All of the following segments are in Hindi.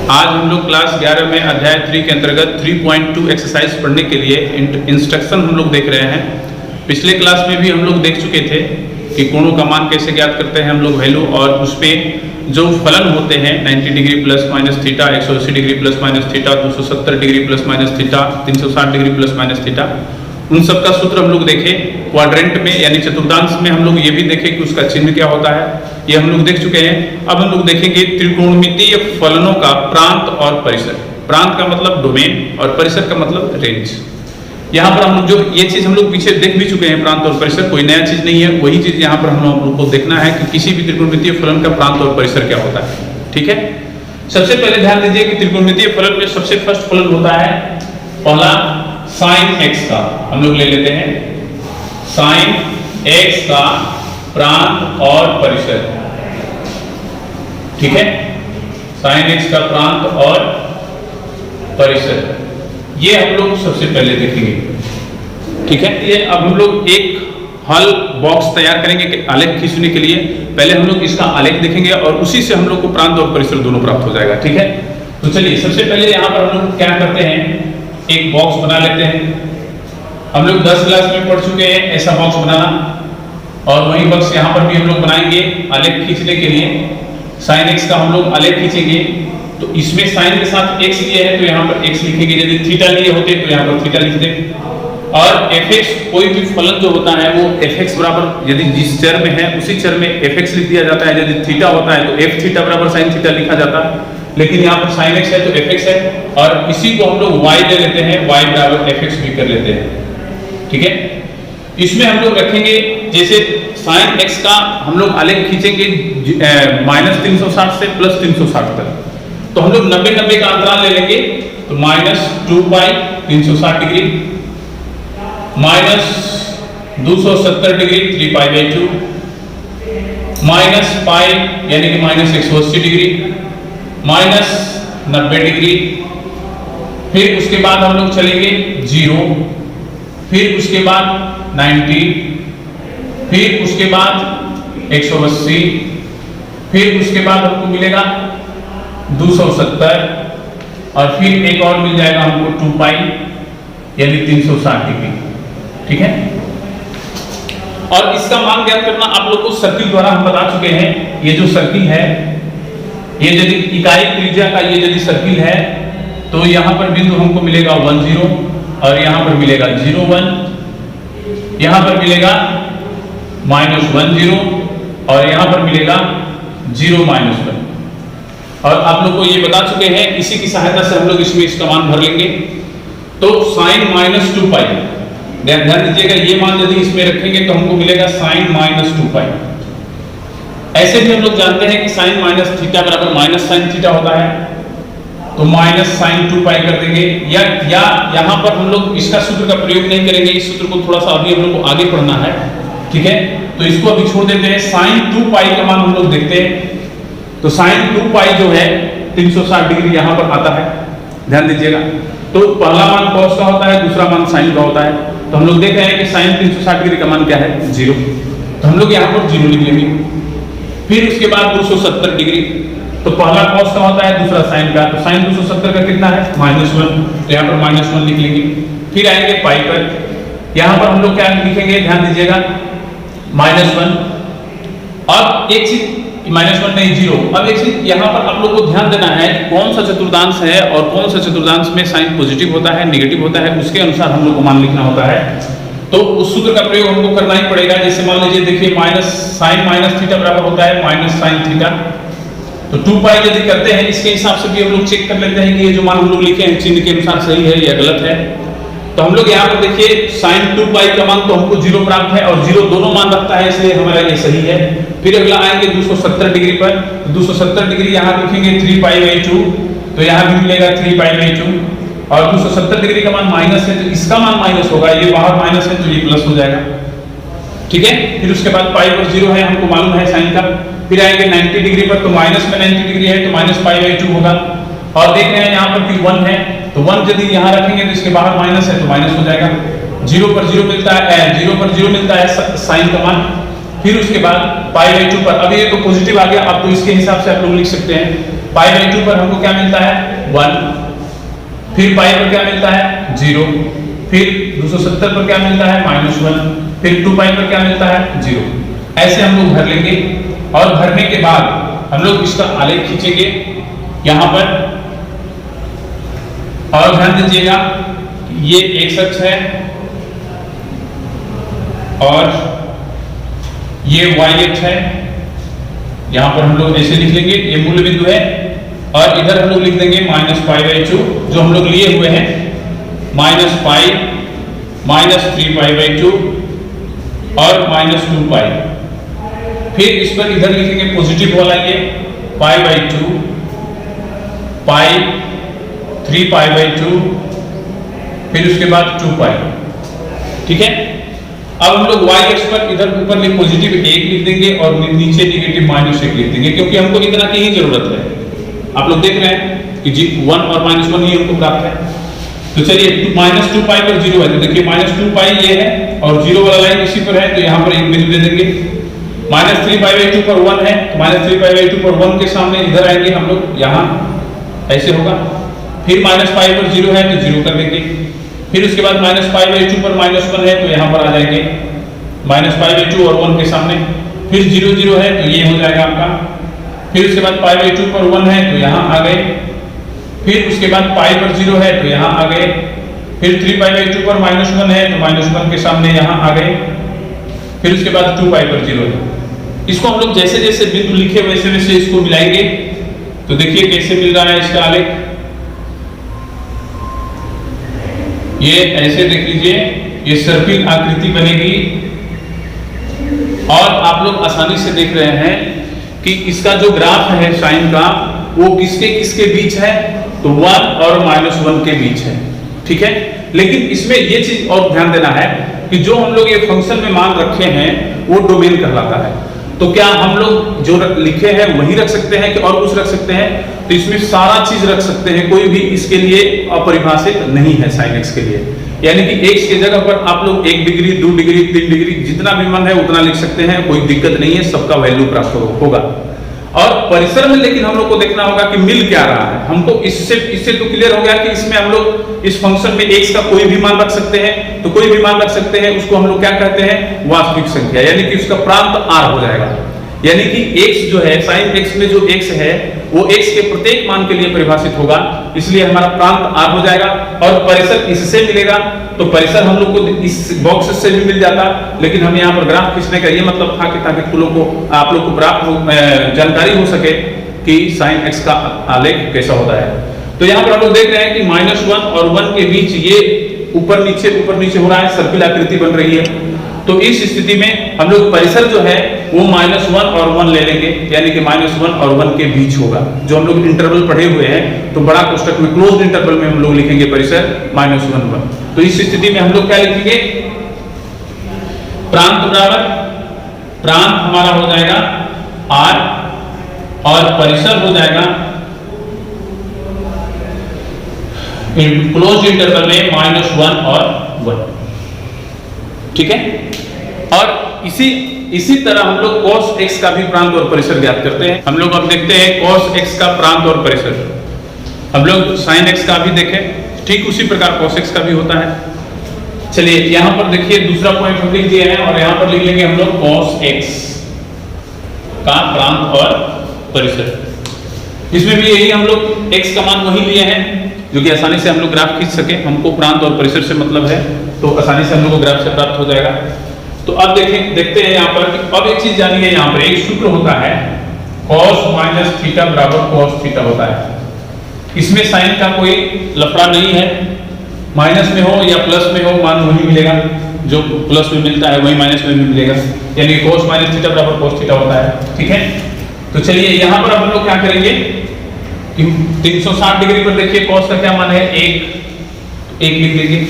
आज हम लोग क्लास 11 में अध्याय 3 के अंतर्गत 3.2 एक्सरसाइज पढ़ने के लिए इंस्ट्रक्शन हम लोग देख रहे हैं। पिछले क्लास में भी हम लोग देख चुके थे कि कोणों का मान कैसे ज्ञात करते हैं हम लोग वैल्यू, और उस पर जो फलन होते हैं 90 degree plus minus theta, 180 degree plus minus theta, 270 degree plus minus theta, 360 degree plus minus theta, उन सब का सूत्र हम लोग देखे। क्वाड्रेंट में यानी चतुर्थांश में हम लोग ये भी देखे कि उसका चिन्ह क्या होता है, ये हम लोग देख चुके हैं। अब हम लोग देखेंगे त्रिकोणमितीय फलनों का प्रांत और परिसर। प्रांत का मतलब डोमेन और परिसर का मतलब रेंज। यहाँ पर हम लोग जो ये चीज हम लोग पीछे देख भी चुके हैं, प्रांत और परिसर कोई नया चीज नहीं है, वही चीज यहाँ पर हम लोग को देखना है कि किसी भी त्रिकोणमितीय फलन का प्रांत और परिसर क्या होता है। ठीक है, सबसे पहले ध्यान दीजिए कि त्रिकोणमितीय फलन में सबसे फर्स्ट फलन होता है पहला साइन x का। हम लोग ले लेते हैं साइन x का प्रांत और परिसर। ठीक है, साइन x का प्रांत और परिसर ये हम लोग सबसे पहले देखेंगे। ठीक है, ये अब हम लोग एक हल बॉक्स तैयार करेंगे कि आलेख खींचने के लिए। पहले हम लोग इसका आलेख देखेंगे और उसी से हम लोग को प्रांत और परिसर दोनों प्राप्त हो जाएगा। ठीक है, तो चलिए सबसे पहले यहाँ पर हम लोग क्या करते हैं, एक बॉक्स बना लेते हैं। हम लोग 10 क्लास में पढ़ चुके हैं ऐसा बॉक्स बनाना, और वही बॉक्स यहाँ पर भी हम लोग बनाएंगे आलेख खींचने के लिए। साइन x का हम लोग आलेख खींचेंगे, तो इसमें साइन के साथ x लिए है तो यहाँ पर x लिखेंगे, यदि थीटा लिए होते तो यहाँ पर थीटा लिखते। और fx कोई भी फलन जो होता है वो fx बराबर यदि जिस चर में है उसी चर में fx लिख दिया जाता है। यदि थीटा होता है तो f थीटा बराबर साइन थीटा लिखा जाता है, लेकिन यहाँ पर sin x है तो fx है, और इसी को हम लोग y ले लेते हैं, y बराबर fx भी कर लेते हैं। ठीक है, इसमें हम लोग रखेंगे जैसे sin x का हम लोग आलेख खींचेंगे माइनस 360 से प्लस 360 तक, तो हम लोग 90-90 का अंतराल ले लेंगे, तो minus 2 pi 360 degree, minus 270 degree 3 pi by 2, minus pi यानी कि माइनस 180 डिग्री, माइनस 90 डिग्री, फिर उसके बाद हम लोग चलेंगे 0, फिर उसके बाद 90, फिर उसके बाद 180, फिर उसके बाद हमको मिलेगा 270, और फिर एक और मिल जाएगा हमको 2 पाई यानी 360 डिग्री। ठीक है, और इसका मान ज्ञात करना आप लोग को सर्किल द्वारा हम बता चुके हैं। ये जो सर्किल है, ये यदि इकाई त्रिज्या का ये यदि सर्किल है तो यहाँ पर बिंदु हमको मिलेगा 1 0, और यहाँ पर मिलेगा 0 1, यहाँ पर मिलेगा -1 0, और यहाँ पर मिलेगा 0 -1। और आप लोग को ये बता चुके हैं, इसी की सहायता से हम लोग इसमें इसका मान भर लेंगे। तो साइन -2 पाई, ध्यान दीजिएगा, ये मान यदि इसमें रखेंगे तो हमको मिलेगा साइन -2 पाई। ऐसे भी हम लोग जानते हैं कि साइन माइनस थीटा बराबर माइनस साइन थीटा होता है, तो माइनस साइन 2 पाई कर देंगे। या यहाँ पर हम लोग इसका सूत्र का प्रयोग नहीं करेंगे, इस सूत्र को थोड़ा सा अभी हम लोग को आगे पढ़ना है। ठीक है, तो इसको अभी छोड़ देते हैं। साइन 2 पाई का मान हम लोग देखते हैं, तो साइन 2 पाई जो है 360 डिग्री यहाँ पर आता है, ध्यान दीजिएगा। तो पहला मान कॉस का होता है, दूसरा मान साइन का होता है। तो हम लोग देख रहे हैं कि साइन 360 डिग्री का मान क्या है, 0, तो हम लोग यहाँ पर 0 लिख लेंगे। फिर उसके बाद 270 डिग्री, तो पहला कॉस का होता है, दूसरा साइन का, तो साइन 270 का कितना है -1, तो यहाँ पर -1 लिख लेंगे। फिर आएंगे पाई पर, यहाँ पर हम लोग क्या लिखेंगे, ध्यान दीजिएगा -1। अब एक चीज -1 नहीं 0, अब एक चीज यहाँ पर आप लोग को ध्यान देना है कि कौन सा चतुर्थांश है और कौन सा चतुर्थांश में साइन पॉजिटिव होता है नेगेटिव होता है, उसके अनुसार हम लोग को मान लिखना होता है। तो उस सूत्र का प्रयोग हमको करना ही पड़ेगा। जैसे मान लीजिए, देखिए साइन माइनस थीटा बराबर होता है माइनस साइन थीटा, तो 2 पाई यदि करते हैं इसके हिसाब से भी हम लोग चेक कर लेते हैं कि ये जो मान हम लोग लिखे हैं चिन्ह के अनुसार सही है या गलत है। तो हम लोग यहाँ पर देखिए साइन 2 पाई का मान तो हमको 0 प्राप्त है, और 0 दोनों मान रखता है, इसलिए हमारा ये सही है। फिर अगला आएंगे 270 डिग्री पर, 270 डिग्री यहाँ लिखेंगे 3 पाई बाई 2, तो यहाँ भी मिलेगा 3 पाई बाई 2, और 270 डिग्री का मान माइनस है तो इसका मान माइनस होगा, ये बाहर माइनस है तो ये प्लस हो जाएगा। ठीक है, फिर उसके बाद पाई पर 0 है, हमको मालूम है साइन का। फिर आएंगे 90 डिग्री पर, तो माइनस में 90 डिग्री है तो माइनस पाई बाई 2 होगा, और देख रहे हैं यहाँ पर कि 1 है, तो 1 यदि यहाँ रखेंगे तो इसके बाहर माइनस है तो माइनस हो जाएगा। 0 पर 0 मिलता है, 0 पर 0 मिलता है साइन का मान। फिर उसके बाद पाई बाई 2 पर, अब ये तो पॉजिटिव आ गया, अब तो इसके हिसाब से आप लोग लिख सकते हैं पाई बाई 2 पर हमको क्या मिलता है 1, फिर पाई पर क्या मिलता है 0, फिर 270 पर क्या मिलता है -1, फिर 2 पाई पर क्या मिलता है 0। ऐसे हम लोग भर लेंगे और भरने के बाद हम लोग इसका आलेख खींचेंगे यहां पर। और ध्यान दीजिएगा ये x अक्ष है और ये y अक्ष है। यहां पर हम लोग ऐसे लिख लेंगे, ये मूल बिंदु है और इधर हम लोग लिख देंगे -π/2 जो हम लोग लिए हुए हैं, -π -3π/2 और -2π। फिर इस पर इधर लिखेंगे पॉजिटिव वाला ये π/2 π 3π/2 फिर उसके बाद 2π। ठीक है, अब हम लोग y अक्ष पर इधर ऊपर में पॉजिटिव 1 लिख देंगे और नीचे नेगेटिव -1 लिख देंगे, क्योंकि हमको इतना की ही जरूरत है। आप लोग देख रहे हैं कि जी 1 और -1 ही हमको प्राप्त है। तो चलिए -2π पर 0 है, तो देखिए -2π ये है और 0 वाला लाइन इसी पर है, तो यहाँ पर एक बिंदु दे देंगे। -3π/2 पर 1 है, तो -3π/2 पर 1 के सामने इधर आएंगे हम लोग, यहाँ ऐसे होगा। फिर -π पर 0 है तो 0 कर देंगे। फिर उसके बाद -π/2 पर -1 है तो यहाँ पर आ जाएंगे -π/2 और 1 के सामने। फिर 0 0 है तो ये हो जाएगा आपका। फिर उसके बाद π/2 पर 1 है तो यहाँ आ गए। फिर उसके बाद π पर 0 है तो यहाँ आ गए। फिर 3π/2 पर -1 है तो -1 के सामने यहाँ आ गए। फिर उसके बाद 2π पर 0 है। इसको हम लोग जैसे जैसे बिंदु लिखे वैसे वैसे इसको मिलाएंगे। तो देखिए कैसे मिल रहा है इसका आलेख। ये ऐसे देख लीजिए, ये सर्पिल आकृति बनेगी और आप लोग आसानी से देख रहे हैं कि इसका जो ग्राफ है साइन का वो किसके किसके बीच है, तो 1 और -1 के बीच है। ठीक है, लेकिन इसमें ये चीज और ध्यान देना है कि जो हम लोग ये फंक्शन में मान रखे हैं वो डोमेन कहलाता है। तो क्या हम लोग जो लिखे हैं वही रख सकते हैं कि और कुछ रख सकते हैं? तो इसमें सारा चीज रख सकते हैं, कोई भी इसके लिए अपरिभाषित नहीं है साइन x के लिए। यानी कि x की जगह पर आप लोग 1 डिग्री 2 डिग्री 3 डिग्री जितना भी मन है उतना लिख सकते हैं, कोई दिक्कत नहीं है, सबका वैल्यू प्राप्त होगा। और परिसर में लेकिन हम लोग को देखना होगा कि मिल क्या रहा है। हमको इससे तो क्लियर हो गया कि इसमें हम लोग इस फंक्शन में x का कोई भी मान रख सकते हैं, तो कोई भी मान रख सकते हैं उसको हम लोग क्या कहते हैं, वास्तविक संख्या, यानी कि उसका प्रांत r हो जाएगा। यानी कि x जो है sin x में जो x है वो x के प्रत्येक मान के लिए परिभाषित होगा, इसलिए हमारा प्रांत r हो जाएगा। और परिसर इससे मिलेगा, तो परिसर हम लोग को इस बॉक्स से भी मिल जाता, लेकिन हम यहाँ पर ग्राफ खींचने का ये मतलब था कि ताकि आप लोग को प्राप्त जानकारी हो सके कि sin x का आलेख कैसा होता है। तो यहाँ पर हम लोग देख रहे हैं कि -1 और 1 के बीच ये ऊपर नीचे हो रहा है, सर्पिल आकृति बन रही है। तो इस स्थिति में हम लोग परिसर जो है वो -1 और 1 ले लेंगे, यानी कि -1 और 1 के बीच होगा। जो हम लोग इंटरवल पढ़े हुए हैं तो बड़ा कोष्ठक में क्लोज्ड इंटरवल में हम लोग लिखेंगे परिसर -1 1। तो इस स्थिति में हम लोग क्या लिखेंगे, प्रांत बराबर प्रांत हमारा हो जाएगा r और परिसर हो जाएगा क्लोज्ड इंटरवल में -1 और 1। ठीक है, और इसी तरह हम लोग cos x का भी प्रांत और परिसर ज्ञात करते हैं। हम लोग अब देखते हैं cos x का प्रांत और परिसर। हम लोग sin x का भी देखें, ठीक उसी प्रकार cos x का भी होता है। चलिए यहाँ पर देखिए दूसरा पॉइंट हम लिख दिए हैं और यहाँ पर लिख लेंगे हम लोग cos x का प्रांत और परिसर। इसमें भी यही हम लोग x का मान वही लिए हैं जो कि आसानी से हम लोग ग्राफ खींच सके। हमको प्रांत और परिसर से मतलब है तो आसानी से हम लोग को ग्राफ से प्राप्त हो जाएगा। तो अब देखते हैं यहाँ पर कि अब एक चीज जानिए, यहाँ पर एक सूत्र होता है cos - θ बराबर cos θ होता है। इसमें साइन का कोई लफड़ा नहीं है, माइनस में हो या प्लस में हो मान वही मिलेगा, जो प्लस में मिलता है वही माइनस में भी मिलेगा, यानी cos - θ बराबर cos θ होता है। ठीक है, तो चलिए यहाँ पर हम लोग क्या करेंगे, 360 डिग्री पर देखिए cos का क्या मान है, 1 लिख लीजिए।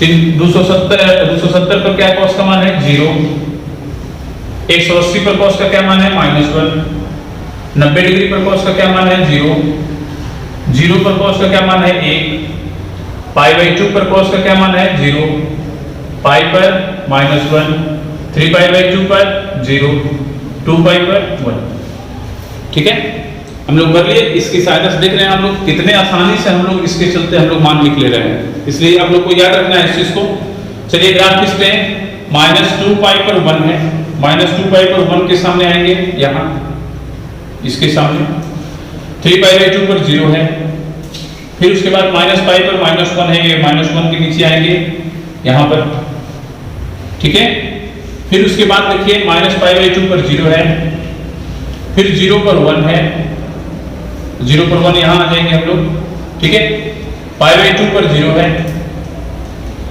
270 पर क्या cos का मान है, 0। 180 पर cos का क्या मान है, -1। 90 डिग्री पर cos का क्या मान है, 0। 0 पर cos का क्या मान है, 1। π/2 पर cos का क्या मान है, 0। π पर -1। 3π/2 पर 0। 2π पर 1। ठीक है, हम लोग कर लिए। इसकी सहायता से देख रहे हैं हम लोग कितने आसानी से हम लोग इसके चलते हम लोग मान लिख ले रहे हैं, इसलिए आप लोग को याद रखना है इस चीज को। चलिए ग्राफ किस पे है, -2 पाई पर 1 है, -2 पाई पर 1 के सामने आएंगे, यहाँ इसके सामने 3 पाई 2 पर 0 है, फिर उसके बाद माइनस पाई पर -1 है, ये -1 के नीचे आएंगे यहाँ पर, ठीक है। फिर उसके बाद देखिए -पाई 2 पर 0 है, फिर 0 पर 1 है, 0 पर 1 यहाँ आ जाएंगे हम लोग, ठीक है। पाई 2 पर 0 है,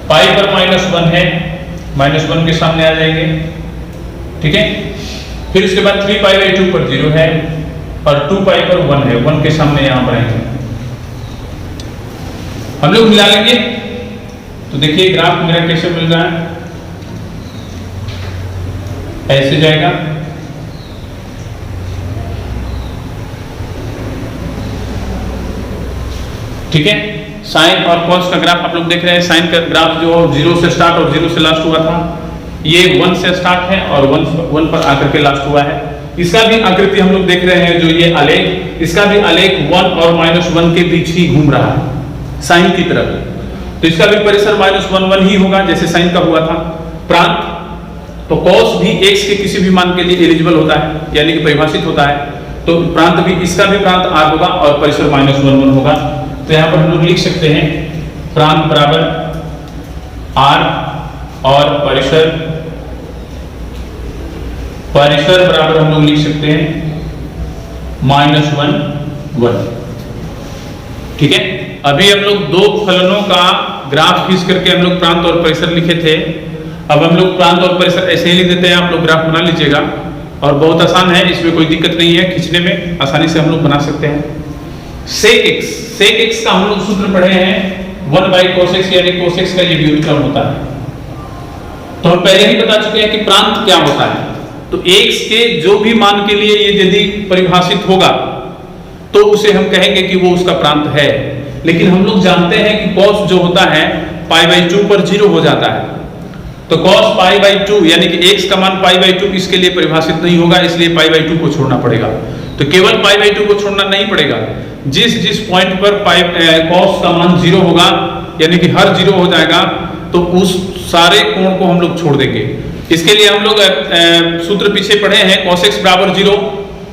पाई पर -1 है, -1 के सामने आ जाएंगे, ठीक है। फिर उसके बाद 3 पाई 2 पर 0 है और 2 पाई पर 1 है, 1 के सामने यहाँ पर आएंगे। हम लोग मिला लेंगे तो देखिए ग्राफ मेरा कैसे मिल रहा है, ऐसे जाएगा, ठीक है। साइन और कॉस का ग्राफ आप लोग देख रहे हैं। साइन का ग्राफ जो 0 से स्टार्ट और 0 से लास्ट हुआ था, ये 1 से स्टार्ट है और 1 पर आकर के लास्ट हुआ है। इसका भी आकृति हम लोग देख रहे हैं, जो ये आलेख, इसका भी आलेख 1 और -1 के बीच ही घूम रहा है साइन की तरफ, तो इसका भी परिसर -1 ही होगा जैसे साइन का हुआ था। प्रांत तो कॉस भी x के किसी भी मान के लिए एलिजिबल होता है, यानी कि परिभाषित होता है, तो प्रांत भी, इसका भी प्रांत r होगा और परिसर -1 होगा। तो यहाँ पर हम लोग लिख सकते हैं प्रांत बराबर r और परिसर बराबर हम लोग लिख सकते हैं -1 ठीक है। अभी हम लोग दो फलनों का ग्राफ खींच करके हम लोग प्रांत और परिसर लिखे थे। अब हम लोग प्रांत और परिसर ऐसे ही लिख देते हैं, आप लोग ग्राफ बना लीजिएगा और बहुत आसान है, इसमें कोई दिक्कत नहीं है, खींचने में आसानी से हम लोग बना सकते हैं। सेक एक्स का हम लोग सूत्र पढ़े हैं 1/cos x, यानी cos x का ये व्युत्क्रम होता है। तो हम पहले ही बता चुके हैं कि प्रांत क्या होता है। तो x के जो भी मान के लिए ये यदि परिभाषित होगा तो उसे हम कहेंगे कि वो उसका प्रांत है। लेकिन हम लोग जानते हैं कि cos जो होता है π/2 पर 0 हो जाता है, तो cos π/2 यानी कि x का मान π/2 इसके लिए परिभाषित नहीं होगा, इसलिए π/2 को छोड़ना पड़ेगा। तो केवल π/2 को छोड़ना नहीं पड़ेगा, जिस पॉइंट पर cos का मान 0 होगा, यानी कि हर 0 हो जाएगा, तो उस सारे कोण को हम लोग छोड़ देंगे। इसके लिए हम लोग सूत्र पीछे पढ़े हैं, cos x बराबर 0,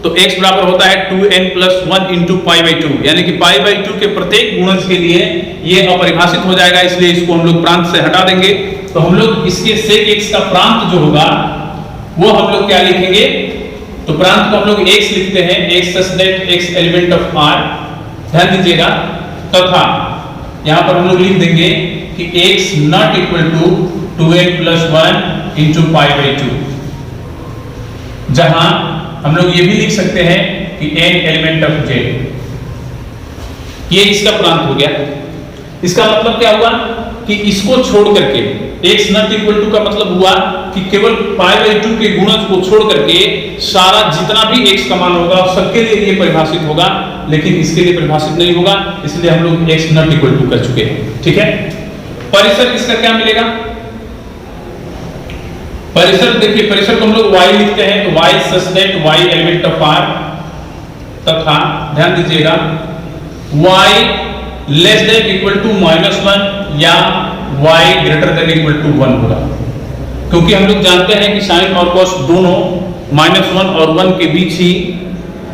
तो x बराबर होता है 2n + 1 × π/2, यानी कि π/2 के प्रत्येक गुणज के लिए ये अपरिभाषित हो जाएगा, इसलिए इसको हम लोग प्रांत से हटा देंगे। तो हम लोग इसके sec x का प्रांत जो होगा वो हम लोग क्या लिखेंगे, तो प्रांत को हम लोग x लिखते हैं, x such that x element of r, ध्यान दीजिएगा, तथा यहां पर हम लोग लिख देंगे कि x not equal to 2n + 1 × π/2, जहां हम लोग ये भी लिख सकते हैं कि n एलिमेंट ऑफ z, ये इसका प्रांत हो गया। इसका मतलब क्या हुआ कि इसको छोड़ करके x not equal to का मतलब हुआ कि केवल π/2 के गुणज को छोड़ करके सारा जितना भी x का मान होगा सबके लिए ये परिभाषित होगा, लेकिन इसके लिए परिभाषित नहीं होगा, इसलिए हम लोग x not equal to कर चुके हैं, ठीक है। परिसर इसका क्या मिलेगा, परिसर देखिए, परिसर को हम लोग y लिखते हैं, तो y such that y element of r, तथा ध्यान दीजिएगा y less than equal to -1 या y greater than equal to 1 होगा, क्योंकि हम लोग जानते हैं कि साइन और कॉस दोनों -1 और 1 के बीच ही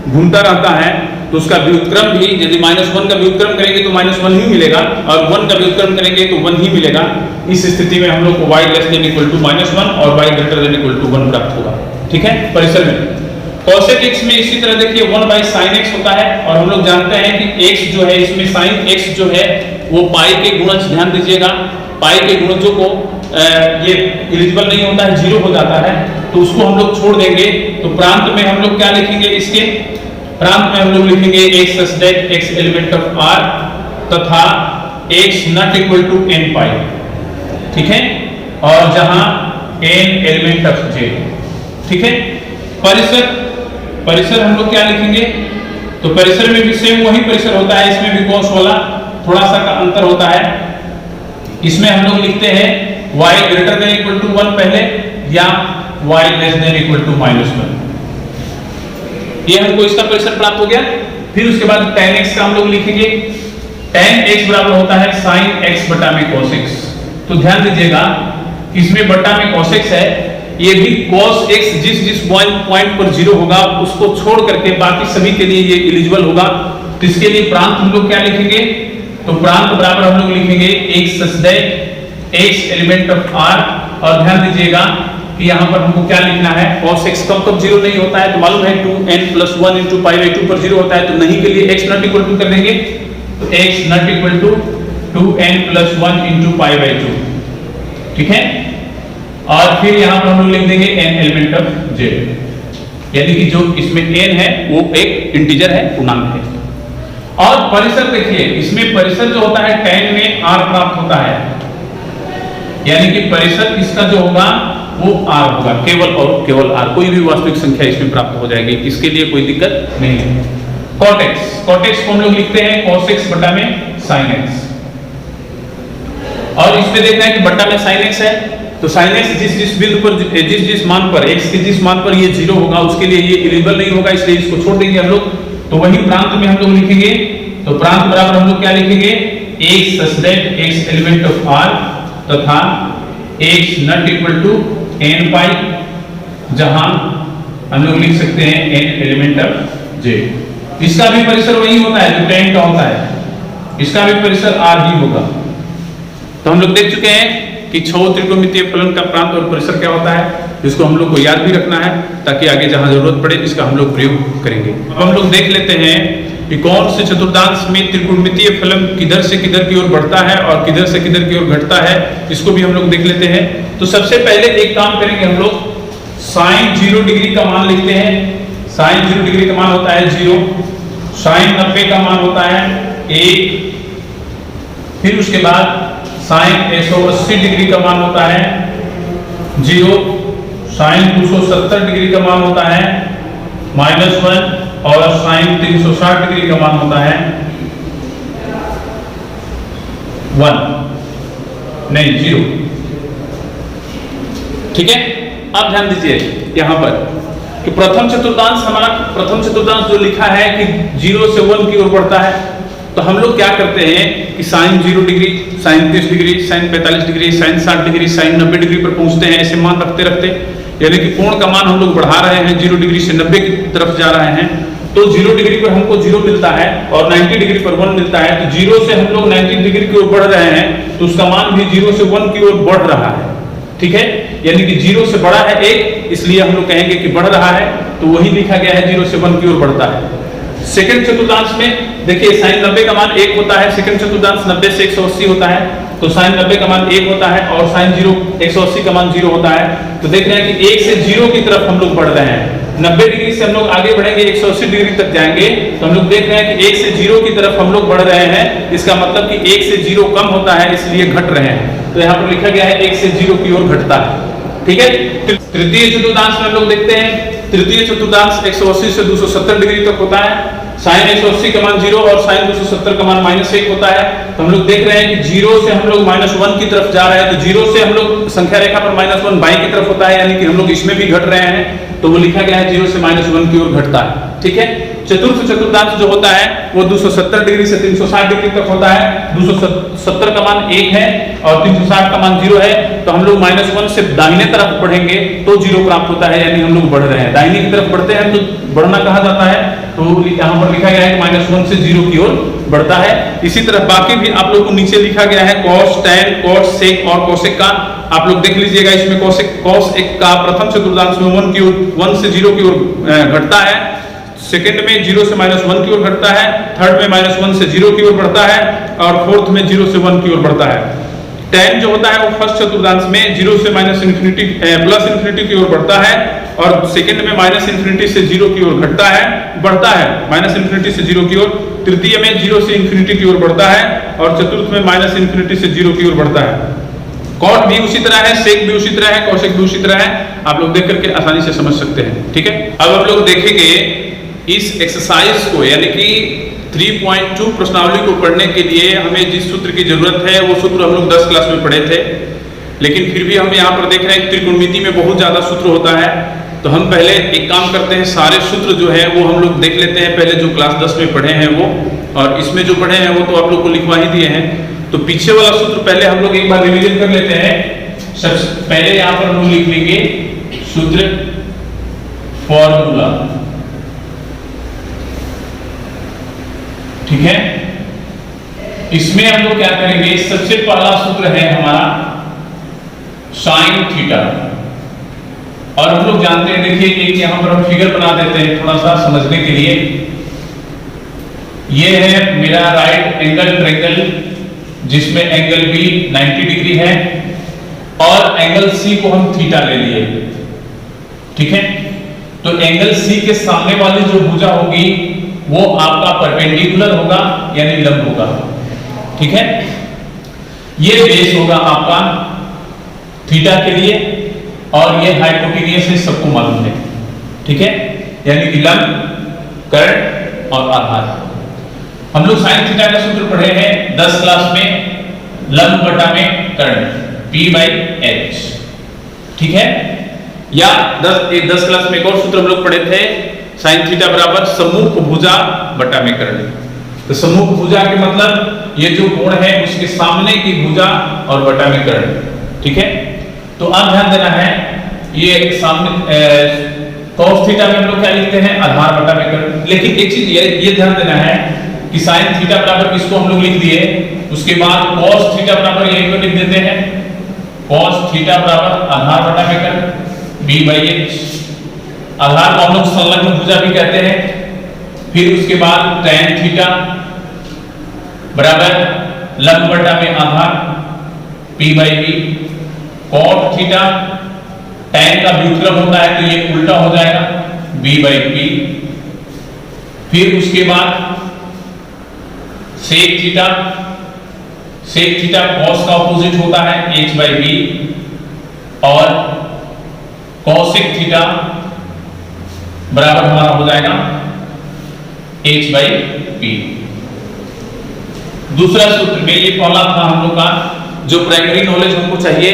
घूमता रहता है, तो उसका व्युत्क्रम भी यदि -1 का व्युत्क्रम करेंगे तो -1 ही मिलेगा और 1 का व्युत्क्रम करेंगे तो 1 ही मिलेगा। इस स्थिति में हम लोग को y less than equal to -1 और y greater than equal to 1 प्राप्त होगा, ठीक है। परिसर में cosec x में इसी तरह देखिए 1/sin x होता है, और हम लोग जानते हैं कि x जो है इसमें sin x जो है वो पाई के गुणज, ध्यान दीजिएगा, पाई के गुणजों को ये एलिजिबल नहीं होता है, 0 हो जाता है, तो उसको हम लोग छोड़ देंगे। तो प्रांत में हम लोग क्या लिखेंगे, इसके प्रांत में हम लोग लिखेंगे x such that x element of r तथा x not equal to n पाई, ठीक है, और जहां n एलिमेंट ऑफ j, ठीक है। परिसर हम लोग क्या लिखेंगे, तो परिसर में भी सेम वही परिसर होता है, इसमें भी cos वाला थोड़ा सा का अंतर होता है। इसमें हम लोग लिखते हैं y greater than equal to 1 पहले या y less than equal to -1, ये हमको इसका परिसर प्राप्त हो गया। फिर उसके बाद tan x का हम लोग लिखेंगे, tan x बराबर होता है sin x बटा में cos x। तो ध्यान दीजिएगा इसमें बटा में cos x है, ये भी cos x जिस पॉइंट पर 0 होगा उसको छोड़ करके बाकी सभी के लिए ये एलिजिबल होगा। तो इसके लिए प्रांत हम लोग क्या लिखेंगे, तो प्रांत बराबर हम लोग लिखेंगे x such that x element of r। और ध्यान दीजिएगा कि यहाँ पर हमको क्या लिखना है, cos x कब 0 नहीं होता है, तो मालूम है 2n+1 × π/2 पर 0 होता है, तो नहीं के लिए x नॉट इक्वल टू कर देंगे, तो x not equal to 2n+1 × π/2, ठीक है। और फिर यहाँ पर हम लोग लिख देंगे n एलिमेंट ऑफ z, यानी कि जो इसमें n है वो एक इंटीजर है, पूर्णांक है। और परिसर देखिए, इसमें परिसर जो होता है tan में r प्राप्त होता है, यानी कि परिसर इसका जो होगा वो r होगा, केवल और केवल r, कोई भी वास्तविक संख्या इसमें प्राप्त हो जाएगी, इसके लिए कोई दिक्कत नहीं है। cot x को हम लोग लिखते हैं cos x बटा में sin x। और इसमें देखना है कि बटा में sin x है, तो sin x जिस बिंदु पर जिस मान पर x के जिस मान पर ये 0 होगा उसके लिए ये एलिजिबल नहीं होगा, इसलिए इसको छोड़ देंगे हम लोग। तो वही प्रांत में हम लोग लिखेंगे, तो प्रांत बराबर हम लोग क्या लिखेंगे, x such that x element of r तथा x not equal to n pi, जहां हम लोग लिख सकते हैं n एलिमेंट ऑफ j। इसका भी परिसर वही होता है जो tan का होता है, इसका भी परिसर r ही होगा। तो हम लोग देख चुके हैं कि छह त्रिकोणमितीय फलन का प्रांत और परिसर क्या होता है, जिसको हम लोग को याद भी रखना है ताकि आगे जहां जरूरत पड़े इसका हम लोग प्रयोग करेंगे। अब हम लोग देख लेते हैं कि कौन से चतुर्थांश में त्रिकोणमितीय फलन किधर से किधर की ओर बढ़ता है और किधर से किधर की ओर घटता है, इसको भी हम लोग देख लेते हैं। तो सबसे पहले एक काम करेंगे, हम लोग sin 0 डिग्री का मान लिखते हैं। sin 0 डिग्री का मान होता है 0, sin 90 का मान होता है 1, फिर उसके बाद sin 180 डिग्री का मान होता है 0, sin 270 डिग्री का मान होता है -1 और sin 360 डिग्री का मान होता है 0। ठीक है। अब ध्यान दीजिए यहां पर कि प्रथम चतुर्थांश जो लिखा है कि 0 से 1 की ओर बढ़ता है, तो हम लोग क्या करते हैं कि sin 0 degree, sin 30 degree, sin 45 degree, sin 60 degree, sin 90 degree पर पहुंचते हैं, ऐसे मान रखते रखते, यानी कि कोण का मान हम लोग बढ़ा रहे हैं, 0 डिग्री से 90 की तरफ जा रहे हैं। तो 0 डिग्री पर हमको 0 मिलता है और 90 डिग्री पर 1 मिलता है, तो 0 से हम लोग 90 डिग्री की ओर बढ़ रहे हैं, तो उसका मान भी 0 से 1 की ओर बढ़ रहा है। ठीक है, यानी कि 0 से बड़ा है 1, इसलिए हम लोग कहेंगे कि बढ़ रहा है, तो वही लिखा गया है 0 से 1 की ओर बढ़ता है। सेकंड चतुर्थांश में देखिए sin 90 का मान 1 होता है, सेकंड चतुर्थांश 90 से 180 होता है, तो sin 90 का मान 1 होता है और sin 180 का मान 0 होता है। तो देख रहे हैं कि 1 से 0 की तरफ हम लोग बढ़ रहे हैं। 90 डिग्री से हम लोग आगे बढ़ेंगे, 180 डिग्री तक जाएंगे, तो हम लोग देख रहे हैं कि 1 से 0 की तरफ हम लोग बढ़ रहे हैं। इसका मतलब कि 1 से 0 कम होता है, इसलिए घट रहे हैं। तो यहाँ पर लिखा गया है 1 से 0 की ओर घटता है। ठीक है। तृतीय चतुर्थांश में हम लोग देखते हैं, तृतीय चतुर्थांश 180 से 270 डिग्री तक होता है। sin 180 का मान 0 और sin 270 का मान -1 होता है। तो हम लोग देख रहे हैं कि 0 से हम लोग -1 की तरफ जा रहे हैं, तो 0 से हम लोग संख्या रेखा पर -1 बाई की तरफ होता है, यानी कि हम लोग इसमें भी घट रहे हैं, तो वो लिखा गया है 0 से -1 की ओर घटता है। ठीक है। चतुर्थ चतुर्थांश जो होता है वो 270 डिग्री से 360 डिग्री तक होता है। 270 का मान 1 है और 360 का मान 0 है, तो हम लोग -1 से दाहिने तरफ बढ़ेंगे तो 0 प्राप्त होता है, यानी हम लोग बढ़ रहे हैं। दाहिने की तरफ बढ़ते हैं तो बढ़ना कहा जाता है, तो यहाँ पर लिखा गया है कि -1 से 0 की ओर बढ़ता है। इसी तरह बाकी भी आप लोग को नीचे लिखा गया है cos, tan, cot, sec और cosec का आप लोग देख लीजिएगा। इसमें cos 1 का प्रथम चतुर्थांश में 1 से 0 की ओर घटता है, सेकंड में 0 से -1 की ओर घटता है, थर्ड में -1 से 0 की ओर बढ़ता है और फोर्थ में 0 से 1 की ओर बढ़ता है। tan जो होता है वो फर्स्ट चतुर्थांश में 0 से +∞ की ओर बढ़ता है और सेकंड में -∞ से 0 की ओर घटता है, बढ़ता है -∞ से 0 की ओर। तृतीय में 0 से ∞ की ओर बढ़ता है और चतुर्थ में -∞ से 0 की ओर बढ़ता है। cot भी उसी तरह है, sec भी उसी तरह है, cosec भी उसी तरह है। आप लोग देख करके आसानी से समझ सकते हैं। ठीक है। अब हम लोग देखेंगे इस एक्सरसाइज को, यानी कि 3.2 प्रश्नावली को पढ़ने के लिए हमें जिस सूत्र की जरूरत है वो सूत्र हम लोग 10 क्लास में पढ़े थे, लेकिन फिर भी हम यहाँ पर देख रहे हैं त्रिकोणमिति में बहुत ज्यादा सूत्र होता है। तो हम पहले एक काम करते हैं, सारे सूत्र जो है वो हम लोग देख लेते हैं, पहले जो क्लास 10 में पढ़े हैं वो, और इसमें जो पढ़े हैं वो तो आप लोग को लिखवा ही दिए हैं। तो पीछे वाला सूत्र पहले हम लोग एक बार रिवीजन कर लेते हैं। सबसे पहले यहाँ पर हम लोग लिख लेंगे सूत्र फॉर्मूला, ठीक है। इसमें हम लोग क्या करेंगे, सबसे पहला सूत्र है हमारा साइन थीटा, और हम लोग जानते हैं, देखिए एक यहां पर हम फिगर बना देते हैं थोड़ा सा समझने के लिए। ये है मेरा राइट एंगल ट्रायंगल जिसमें एंगल बी 90 डिग्री है और एंगल सी को हम थीटा ले लिए, ठीक है। तो एंगल सी के सामने वाली जो भुजा होगी वो आपका परपेंडिकुलर होगा यानी लंब होगा, ठीक है। ये बेस होगा आपका थीटा के लिए और ये हाइपोटेन्यूज है, सबको मालूम है, ठीक है, यानी कि लंब, कर्ण और आधार। हम लोग साइन थीटा का सूत्र पढ़े हैं 10 क्लास में, लंब बटा में कर्ण P/H, ठीक है। या 10 क्लास में एक और सूत्र हम लोग पढ़े थे, साइन थीटा बराबर सम्मुख भुजा बटा में कर्ण। तो सम्मुख भुजा के मतलब ये जो कोण है उसके सामने की भुजा और बटा में कर्ण, ठीक है। तो अब ध्यान देना है, ये सामने cos थीटा में हम लोग क्या लिखते हैं, आधार बटा में कर्ण। लेकिन एक चीज ये ध्यान देना है कि साइन थीटा बराबर इसको हम लोग लिख दिए, उसके बाद cos थीटा बराबर यही को लिख देते हैं, cos थीटा बराबर आधार बटा में कर्ण B/H। आधार को हम लोग संलग्न भुजा भी कहते हैं। फिर उसके बाद tan थीटा बराबर लंब बटा में आधार P/B। cot थीटा tan का व्युत्क्रम होता है तो ये उल्टा हो जाएगा B/P। फिर उसके बाद sec थीटा cos का ऑपोजिट होता है H/B, और cosec थीटा बराबर हमारा हो जाएगा H/P। दूसरा सूत्र में ये पहला था हम लोग का, जो प्राइमरी नॉलेज हमको चाहिए,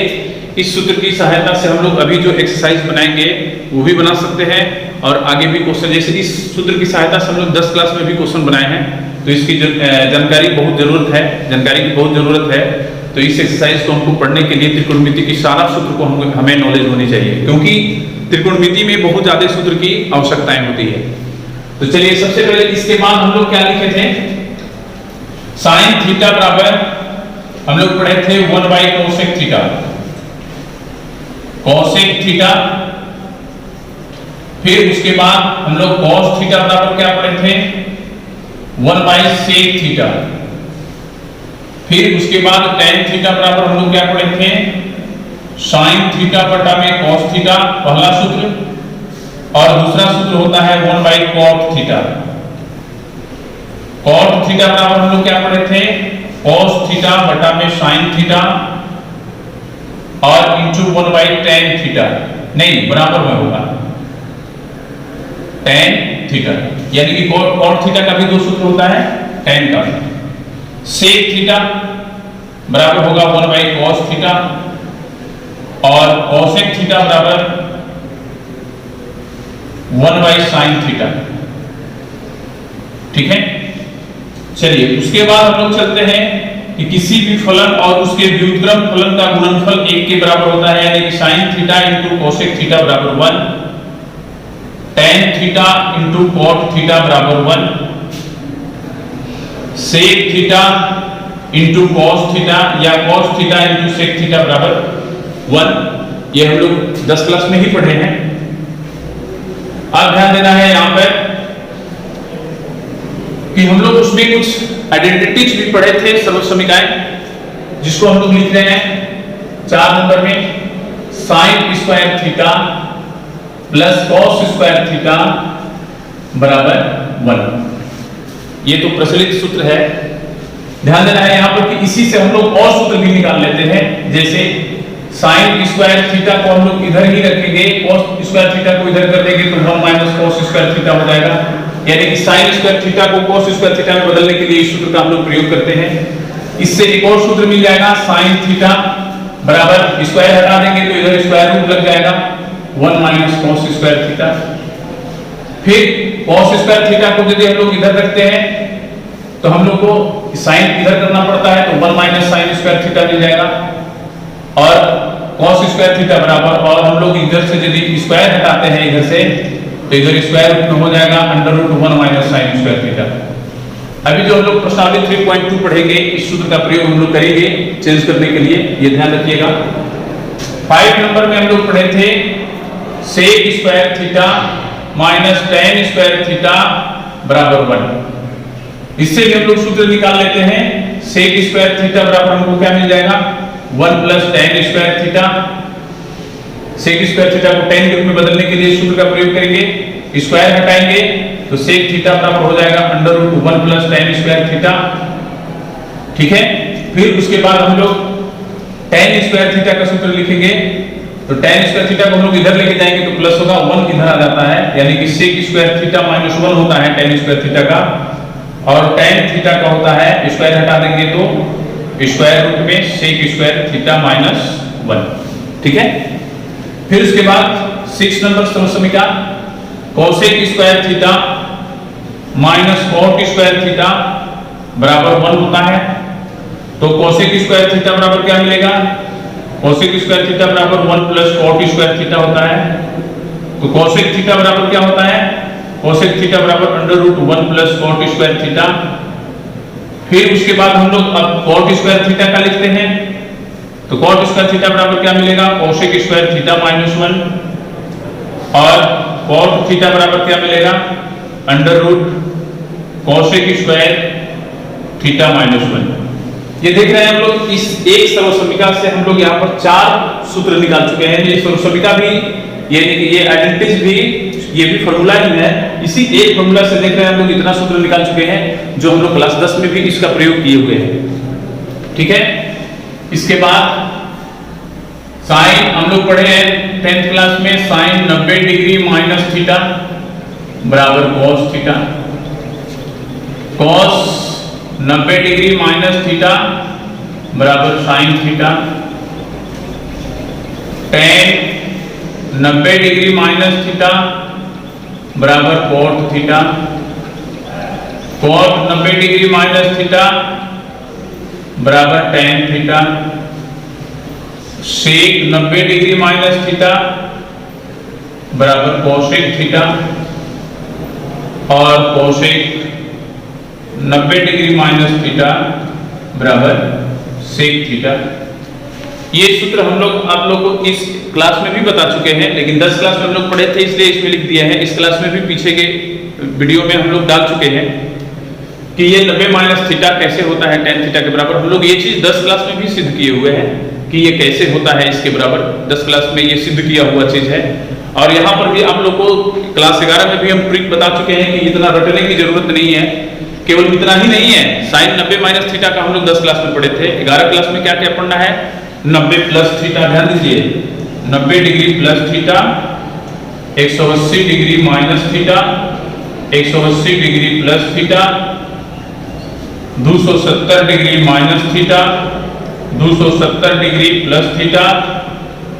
इस सूत्र की सहायता से हम लोग अभी जो एक्सरसाइज बनाएंगे वो भी बना सकते हैं, और आगे भी क्वेश्चन, जैसे इस सूत्र की सहायता से हम लोग 10 क्लास में भी क्वेश्चन बनाए हैं। तो इसकी जानकारी बहुत जरूरत है, जानकारी की बहुत जरूरत है। तो इस एक्सरसाइज को हमको पढ़ने के लिए त्रिकोणमिति की सारा सूत्र को हमें नॉलेज होनी चाहिए, क्योंकि त्रिकोणमिति में बहुत ज्यादा सूत्र की आवश्यकताएं होती है। तो चलिए सबसे पहले इसके बाद हम लोग क्या लिखे थे, साइन थीटा बराबर हम लोग पढ़े थे 1/cosec थीटा, cosec थीटा। फिर उसके बाद हम लोग cos थीटा बराबर क्या पढ़े थे, 1/sec थीटा। फिर उसके बाद tan थीटा बराबर हम लोग क्या पढ़े थे, sin थीटा बटा में cos थीटा, पहला सूत्र। और दूसरा सूत्र होता है 1/cot थीटा। cot थीटा बराबर हम लोग क्या पढ़े थे, cos थीटा बटा में sin थीटा और इंटू 1/tan थीटा, नहीं बराबर में होगा tan थीटा, यानी कि cot थीटा का भी दो सूत्र होता है, tan का भी। sec थीटा बराबर होगा 1/cos थीटा और cosec थीटा बराबर 1/sin थीटा, ठीक है। चलिए उसके बाद हम लोग चलते हैं कि किसी भी फलन और उसके व्युत्क्रम फलन का गुणनफल 1 के बराबर होता है, यानी कि sin theta into cosec theta बराबर 1, tan theta into cot theta बराबर 1, sec theta into cos theta या cos theta into sec theta बराबर 1। ये हम लोग 10 क्लास में ही पढ़े हैं। अब ध्यान देना है यहाँ पर कि हम लोग उसमें कुछ आइडेंटिटीज भी पढ़े थे, सर्वसमीकाएं, जिसको हम लोग लिख रहे हैं 4 नंबर में, sin square theta plus cos square theta बराबर 1। ये तो प्रचलित सूत्र है। ध्यान देना है यहाँ पर कि इसी से हम लोग और सूत्र भी निकाल लेते हैं, जैसे sin स्क्वायर थीटा को हम लोग इधर ही रखेंगे, cos स्क्वायर थीटा को इधर कर देंगे तो 1 माइनस cos स्क्वायर थीटा हो जाएगा, यानी कि sin स्क्वायर थीटा को cos स्क्वायर थीटा में बदलने के लिए इस सूत्र का हम लोग प्रयोग करते हैं। इससे एक और सूत्र मिल जाएगा, sin थीटा बराबर स्क्वायर हटा देंगे तो इधर स्क्वायर रूट लग जाएगा, 1 माइनस cos स्क्वायर थीटा। फिर cos स्क्वायर थीटा को यदि हम लोग इधर रखते हैं तो हम लोग को साइन इधर करना पड़ता है, तो 1 माइनस साइन स्क्वायर थीटा मिल जाएगा, और cos स्क्वायर थीटा बराबर, और हम लोग इधर से यदि स्क्वायर हटाते हैं इधर से तो इधर स्क्वायर रूट में हो जाएगा under root 1 minus sine square theta. अभी जो हम लोग प्रश्नावली 3.2 पढ़ेंगे इस सूत्र का प्रयोग हम लोग करेंगे चेंज करने के लिए, ये ध्यान रखिएगा। 5 नंबर में हम लोग पढ़े थे sec square theta minus tan square theta बराबर 1। इससे भी हम लोग सूत्र निकाल लेते हैं। सेक स्क्वायर थीटा बराबर हमको क्या मिल जाएगा 1 plus tan square theta. Sec square theta को टेन के रूप में बदलने के लिए सूत्र का प्रयोग करेंगे, स्क्वायर हटाएंगे तो सेक थीटा बराबर हो जाएगा under root 1 plus tan square theta. ठीक है, फिर उसके बाद हम लोग टेन स्क्वायर थीटा का सूत्र लिखेंगे, तो टेन स्क्वायर थीटा को हम लोग इधर लेके जाएंगे तो प्लस होगा, 1 इधर आ जाता है, यानी कि सेक स्क्वायर थीटा माइनस 1 होता है टेन स्क्वायर थीटा का, और टेन थीटा का होता है स्क्वायर हटा देंगे तो स्क्वायर रूट में सेक स्क्वायर थीटा माइनस 1। ठीक है, फिर उसके बाद 6 नंबर समस्या cosec square theta minus cot square theta बराबर 1 होता है, तो कोसेक स्क्वायर थीटा बराबर क्या मिलेगा, कोसेक स्क्वायर थीटा बराबर 1 प्लस कॉट स्क्वायर थीटा होता है। तो कोसेक थीटा बराबर क्या होता है, कोसेक थीटा बराबर under root 1 plus cot square theta. फिर उसके बाद हम लोग अब कॉट स्क्वायर थीटा का लिखते हैं, तो कॉट स्क्वायर थीटा बराबर क्या मिलेगा कोसेक स्क्वायर थीटा माइनस 1, और कॉट थीटा बराबर क्या मिलेगा under root cosec square theta minus 1। ये देख रहे हैं हम लोग, इस एक सर्वसमीका से हम लोग यहाँ पर 4 सूत्र निकाल चुके हैं। ये सर्वसमीका भी, ये आइडेंटिटीज भी, ये भी फॉर्मूला ही है। इसी एक फॉर्मूला से देख रहे हैं हम लोग इतना सूत्र निकाल चुके हैं जो हम लोग क्लास 10 में भी इसका प्रयोग किए हुए हैं। ठीक है, इसके बाद साइन हम लोग पढ़े हैं 10th क्लास में, साइन 90 डिग्री माइनस थीटा बराबर cos theta. Cos 90 degree minus theta बराबर sine theta. Tan 90 degree minus theta बराबर cot theta. Cot 90 degree minus theta बराबर tan theta. Sec 90 degree minus theta बराबर कोसेक थीटा, और कोसेक 90 डिग्री माइनस थीटा बराबर सेक थीटा। ये सूत्र हम लोग आप लोग को इस क्लास में भी बता चुके हैं, लेकिन 10 क्लास में हम लोग पढ़े थे इसलिए इसमें लिख दिया है। इस क्लास में भी पीछे के वीडियो में हम लोग डाल चुके हैं कि ये 90 माइनस थीटा कैसे होता है टेन थीटा के बराबर। हम लोग ये चीज 10 क्लास में भी सिद्ध किए हुए हैं कि ये कैसे होता है इसके बराबर। 10 क्लास में ये सिद्ध किया हुआ चीज है, और यहाँ पर भी आप लोग को क्लास 11 में भी हम ट्रिक बता चुके हैं कि इतना रटने की जरूरत नहीं है। केवल इतना ही नहीं है, साइन 90 माइनस थीटा का हम लोग 10 क्लास में पढ़े थे। 11 क्लास में क्या क्या पढ़ना है, 90 प्लस थीटा, ध्यान दीजिए 90 degree plus theta, 180 degree minus theta, 180 degree plus theta, 270 degree minus theta, 270 degree plus theta,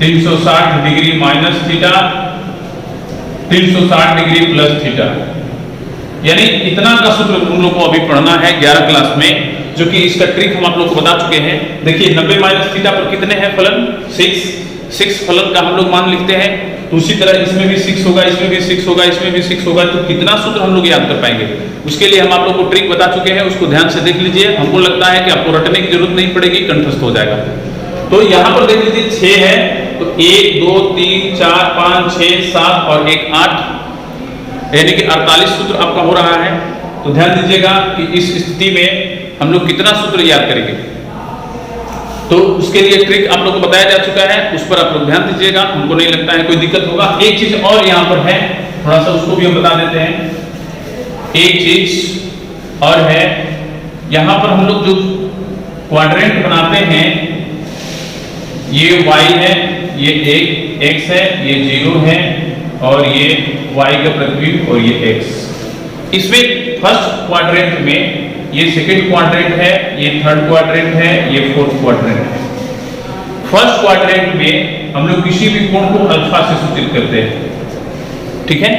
360 degree minus theta, 360 degree plus theta. यानी इतना का सूत्र तुम लोग को अभी पढ़ना है 11 क्लास में, जो कि इसका ट्रिक हम आप लोग को बता चुके हैं। देखिए 90 माइनस थीटा पर कितने हैं फलन, 6 फलन का हम लोग मान लिखते हैं, तो उसी तरह इसमें भी 6 होगा, इसमें भी 6 होगा, इसमें भी 6 होगा, तो कितना सूत्र हम लोग याद कर पाएंगे। उसके लिए हम आप लोग को ट्रिक बता चुके हैं, उसको ध्यान से देख लीजिए। हमको लगता है कि आपको रटने की जरूरत नहीं पड़ेगी, कंठस्थ हो जाएगा। तो यहाँ पर देख लीजिए 6 है, तो 1 2 3 4 5 6 7 और 1 8, यानी कि 48 सूत्र आपका हो रहा है। तो ध्यान दीजिएगा कि इस स्थिति में हम लोग कितना सूत्र याद करेंगे, तो उसके लिए ट्रिक आप लोग को बताया जा चुका है, उस पर आप लोग ध्यान दीजिएगा। हमको नहीं लगता है कोई दिक्कत होगा। एक चीज और यहाँ पर है, थोड़ा सा उसको भी हम बता देते हैं। एक चीज और है, यहाँ पर हम लोग जो क्वाड्रेंट बनाते हैं, ये y है, ये एक x है, ये 0 है, और ये y का प्रतिबिंब और ये x। इसमें फर्स्ट क्वाड्रेंट में ये सेकंड क्वाड्रेंट है, ये थर्ड क्वाड्रेंट है, ये फोर्थ क्वाड्रेंट है। फर्स्ट क्वाड्रेंट में हम लोग किसी भी कोण को अल्फा से सूचित करते हैं, ठीक है।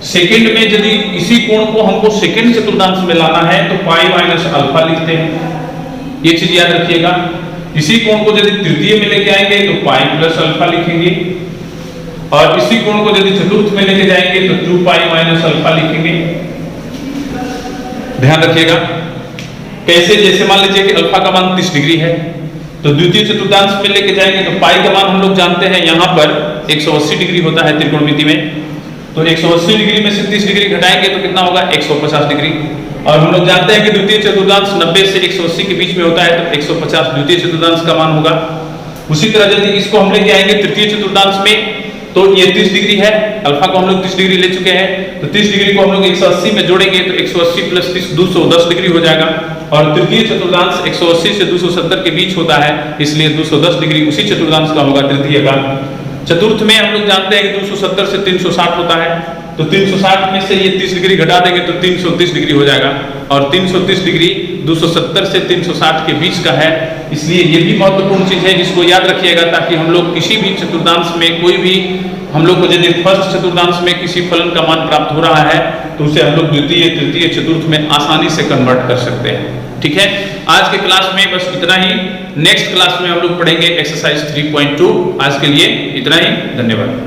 सेकंड में यदि इसी कोण को हमको सेकंड चतुर्थांश में लाना है तो पाई माइनस अल्फा लिखते हैं, ये चीज याद रखिएगा। इसी कोण को यदि तृतीय में लेके आएंगे तो पाई प्लस अल्फा लिखेंगे, और इसी कोण को यदि चतुर्थ में लेके जाएंगे तो 2 पाई माइनस अल्फा लिखेंगे। ध्यान रखिएगा कैसे, जैसे मान लीजिए कि अल्फा का मान 30 डिग्री है, तो द्वितीय चतुर्थांश में लेके जाएंगे तो पाई का मान हम लोग जानते हैं यहाँ पर 180 डिग्री होता है त्रिकोणमिति में, तो 180 डिग्री में से 30 डिग्री घटाएंगे तो कितना होगा 150 डिग्री। और हम लोग जानते हैं कि द्वितीय चतुर्थांश 90 से 180 के बीच में होता है, तो 150 द्वितीय चतुर्थांश का मान होगा। उसी तरह यदि इसको हम लेके आएंगे तृतीय चतुर्थांश में, तो ये 30 डिग्री है, अल्फा को हम लोग 30 डिग्री ले चुके हैं, तो 30 डिग्री को हम लोग 180 में जोड़ेंगे तो 180 प्लस 30 210 डिग्री हो जाएगा। और तृतीय चतुर्थांश 180 से 270 के बीच होता है, इसलिए 210 डिग्री उसी चतुर्थांश का होगा तृतीय का। चतुर्थ में हम लोग जानते हैं कि 270 से 360 होता है, तो 360 में से ये 30 डिग्री घटा देंगे तो 330 डिग्री हो जाएगा, और 330 डिग्री 270 से 360 के बीच का है, इसलिए ये भी महत्वपूर्ण चीज है, इसको याद रखिएगा, ताकि हम लोग किसी भी चतुर्थांश में कोई भी हम लोग को यदि फर्स्ट चतुर्थांश में किसी फलन का मान प्राप्त हो रहा है तो उसे हम लोग द्वितीय तृतीय चतुर्थ में आसानी से कन्वर्ट कर सकते हैं, ठीक है। आज के क्लास में बस इतना ही, नेक्स्ट क्लास में हम लोग पढ़ेंगे एक्सरसाइज 3.2। आज के लिए इतना ही, धन्यवाद।